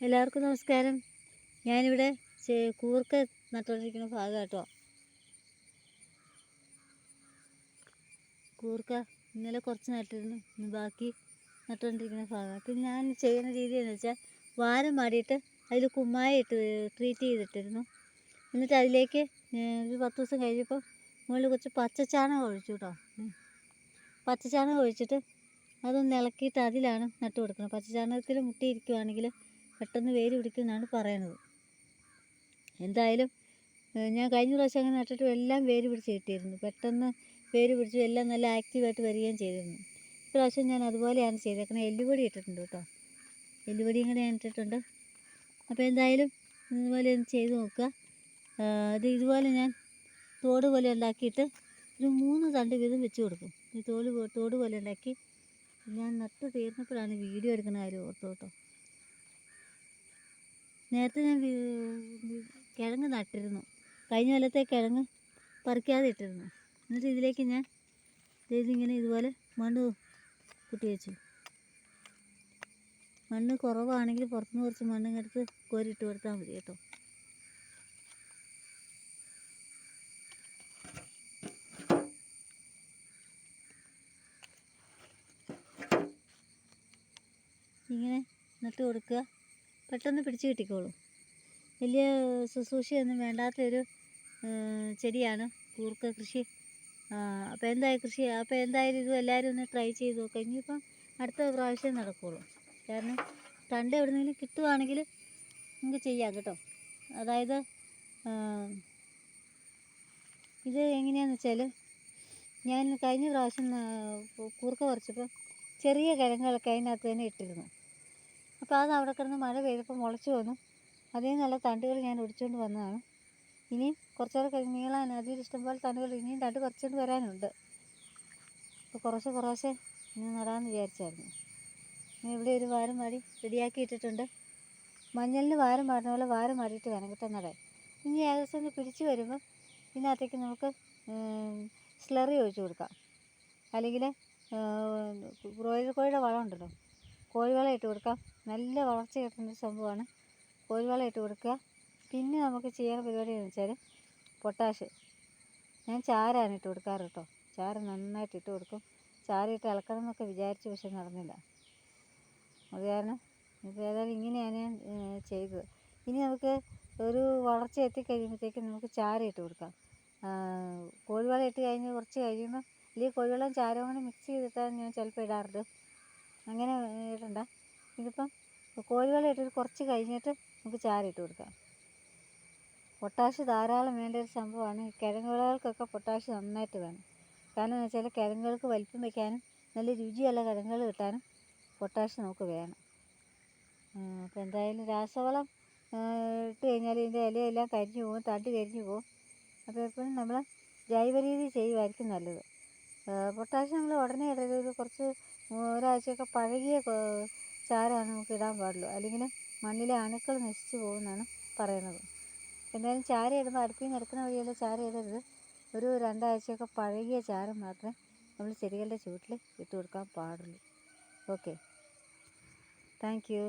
എല്ലാവർക്കും നമസ്കാരം. ഞാനിവിടെ കൂർക്ക നട്ടുകൊണ്ടിരിക്കുന്ന ഭാഗം കേട്ടോ. കൂർക്ക ഇന്നലെ കുറച്ച് നട്ടിരുന്നു, ബാക്കി നട്ടുകൊണ്ടിരിക്കുന്ന ഭാഗം. അപ്പം ഞാൻ ചെയ്യുന്ന രീതി എന്ന് വെച്ചാൽ വാരം മാടിയിട്ട് അതിൽ കുമ്മായി ഇട്ട് ട്രീറ്റ് ചെയ്തിട്ടിരുന്നു. എന്നിട്ട് അതിലേക്ക് ഒരു 10 ദിവസം കഴിഞ്ഞപ്പോൾ മുകളിൽ കുറച്ച് പച്ചച്ചാണകം ഒഴിച്ചു കേട്ടോ. പച്ചച്ചാണകം ഒഴിച്ചിട്ട് അതൊന്ന് ഇളക്കിയിട്ട് അതിലാണ് നട്ടു കൊടുക്കുന്നത്. പച്ചച്ചാണകത്തിൽ മുട്ടിയിരിക്കുകയാണെങ്കിൽ പെട്ടെന്ന് വേര് പിടിക്കുമെന്നാണ് പറയണത്. എന്തായാലും ഞാൻ കഴിഞ്ഞ പ്രാവശ്യം അങ്ങനെ നട്ടിട്ട് എല്ലാം വേര് പിടിച്ച് കിട്ടിയിരുന്നു. പെട്ടെന്ന് വേര് പിടിച്ചു, എല്ലാം നല്ല ആക്റ്റീവായിട്ട് വരികയും ചെയ്തിരുന്നു. ഇപ്രാവശ്യം ഞാൻ അതുപോലെയാണ് ചെയ്തേക്കുന്നത്. എല്ലുപൊടി ഇട്ടിട്ടുണ്ട് കേട്ടോ. എല്ലുപൊടിയും കൂടെ ഞാൻ ഇട്ടിട്ടുണ്ട്. അപ്പോൾ എന്തായാലും ഇതുപോലെ ഒന്ന് ചെയ്ത് നോക്കുക. ഇതുപോലെ ഞാൻ തോട് പോലെ ഉണ്ടാക്കിയിട്ട് ഒരു 3 തണ്ട് വീതം വെച്ച് കൊടുക്കും. ഈ തോട് പോലെ ഉണ്ടാക്കി ഞാൻ നട്ട് തീർന്നപ്പോഴാണ് വീഡിയോ എടുക്കുന്ന കാര്യം ഓർത്തു കേട്ടോ. നേരത്തെ ഞാൻ കിഴങ്ങ് നട്ടിരുന്നു. കഴിഞ്ഞ കൊല്ലത്തെ കിഴങ്ങ് പറിക്കാതെ ഇട്ടിരുന്നു. എന്നിട്ട് ഇതിലേക്ക് ഞാൻ ഇതിങ്ങനെ ഇതുപോലെ മണ്ണ് കുത്തി വെച്ചു. മണ്ണ് കുറവാണെങ്കിൽ പുറത്തുനിന്ന് കുറച്ച് മണ്ണിങ്ങെടുത്ത് കോരിയിട്ട് കൊടുത്താൽ മതി കേട്ടോ. ഇങ്ങനെ നട്ട് കൊടുക്കുക, പെട്ടെന്ന് പിടിച്ച് കിട്ടിക്കോളും. വലിയ ശുശ്രൂഷയൊന്നും വേണ്ടാത്തൊരു ചെടിയാണ് കൂർക്ക കൃഷി. അപ്പോൾ എന്തായാലും ഇതും എല്ലാവരും ഒന്ന് ട്രൈ ചെയ്ത് നോക്കുക. ഇനിയിപ്പം അടുത്ത പ്രാവശ്യം നടക്കുകയുള്ളൂ. കാരണം തണ്ട് എവിടെയെങ്കിലും കിട്ടുവാണെങ്കിൽ നമുക്ക് ചെയ്യാം കേട്ടോ. അതായത് ഇത് എങ്ങനെയാണെന്ന് വെച്ചാൽ, ഞാൻ കഴിഞ്ഞ പ്രാവശ്യം കൂർക്ക പറിച്ചപ്പോൾ ചെറിയ കിഴങ്ങുകളൊക്കെ അതിനകത്ത് തന്നെ ഇട്ടിരുന്നു. അപ്പോൾ അത് അവിടെ കിടന്ന് മഴ പെയ്തപ്പോൾ മുളച്ച് വന്നു. അതേ നല്ല തണ്ടുകൾ ഞാൻ ഒടിച്ചുകൊണ്ട് വന്നതാണ്. ഇനിയും കുറച്ചുകൂടെ നീളാൻ അതിൽ ഇഷ്ടംപോലെ തണ്ടുകൾ ഇനിയും തണ്ട് പറിച്ചുകൊണ്ട് വരാനുണ്ട്. അപ്പോൾ കുറേശ്ശെ ഞാൻ നടാമെന്ന് വിചാരിച്ചായിരുന്നു. ഇവിടെ ഒരു വാരം മാടി റെഡിയാക്കി ഇട്ടിട്ടുണ്ട്. മഞ്ഞളിന് വാരം മാടുന്ന പോലെ വാരം മാടിയിട്ട് വേണം കേട്ടോ നടാൻ. ഇനി ഏകദേശം ഒന്ന് പിടിച്ച് വരുമ്പോൾ ഇതിനകത്തേക്ക് നമുക്ക് സ്ലറി ഒഴിച്ച് കൊടുക്കാം. അല്ലെങ്കിൽ ബ്രോയിലർ കോഴിയുടെ വളം ഉണ്ടല്ലോ, കോഴിവളം ഇട്ട് കൊടുക്കാം. നല്ല വളർച്ച കിട്ടുന്നൊരു സംഭവമാണ്. കോഴിവളം ഇട്ട് കൊടുക്കുക. പിന്നെ നമുക്ക് ചെയ്യാൻ പരിപാടി എന്ന് വെച്ചാൽ പൊട്ടാഷ്. ഞാൻ ചാരാണ് ഇട്ട് കൊടുക്കാറ് കേട്ടോ. ചാരം നന്നായിട്ട് ഇട്ട് കൊടുക്കും. ചാരം ഇളക്കണം എന്നൊക്കെ വിചാരിച്ചു, പക്ഷെ നടന്നില്ല. അത് കാരണം ഇപ്പോൾ ഏതായാലും ഇങ്ങനെയാണ് ഞാൻ ചെയ്തത്. ഇനി നമുക്ക് ഒരു വളർച്ച എത്തിക്കഴിയുമ്പോഴത്തേക്കും നമുക്ക് ചാരം ഇട്ട് കൊടുക്കാം. കോഴിവളം ഇട്ട് കഴിഞ്ഞ് കുറച്ച് കഴിയുമ്പോൾ അല്ലെങ്കിൽ കോഴിവളം ചാരവും കൂടെ മിക്സ് ചെയ്തിട്ടാണ് ഞാൻ ചിലപ്പോൾ ഇടാറുണ്ട്. അങ്ങനെ ഇടണ്ട. ഇതിപ്പം കോഴിവളം ഇട്ടിട്ട് കുറച്ച് കഴിഞ്ഞിട്ട് നമുക്ക് ചാരം ഇട്ട് കൊടുക്കാം. പൊട്ടാഷ് ധാരാളം വേണ്ട ഒരു സംഭവമാണ്. കിഴങ്ങുകൾക്കൊക്കെ പൊട്ടാഷ് നന്നായിട്ട് വേണം. കാരണം എന്ന് വെച്ചാൽ കിഴങ്ങുകൾക്ക് വലിപ്പം വയ്ക്കാനും നല്ല രുചിയുള്ള കിഴങ്ങുകൾ കിട്ടാനും പൊട്ടാഷ് നമുക്ക് വേണം. അപ്പോൾ എന്തായാലും രാസവളം ഇട്ട് കഴിഞ്ഞാൽ ഇതിൻ്റെ ഇലയെല്ലാം കരിഞ്ഞു പോകും, തണ്ട് കരിഞ്ഞു പോകും. അപ്പോൾ എപ്പോഴും നമ്മൾ ജൈവ രീതി ചെയ്യുമായിരിക്കും നല്ലത്. പൊട്ടാഷ് നമ്മൾ ഉടനെ ഇടരുത്. കുറച്ച് ഒരാഴ്ചയൊക്കെ പഴകിയ ചാരമാണ് നമുക്ക് ഇടാൻ പാടുള്ളൂ. അല്ലെങ്കിൽ മണ്ണിലെ അണുക്കൾ നശിച്ചു പോകുമെന്നാണ് പറയുന്നത്. എന്തായാലും ചാരം ഇടുമ്പോൾ അടുപ്പിൽ നിന്ന് എടുക്കുന്ന വഴിയല്ല ചാരം ഇടരുത്. ഒരു 2 ആഴ്ചയൊക്കെ പഴകിയ ചാരം മാത്രമേ നമ്മൾ ചെടികളുടെ ചുവട്ടിൽ ഇട്ട് കൊടുക്കാൻ പാടുള്ളൂ. Okay, thank you.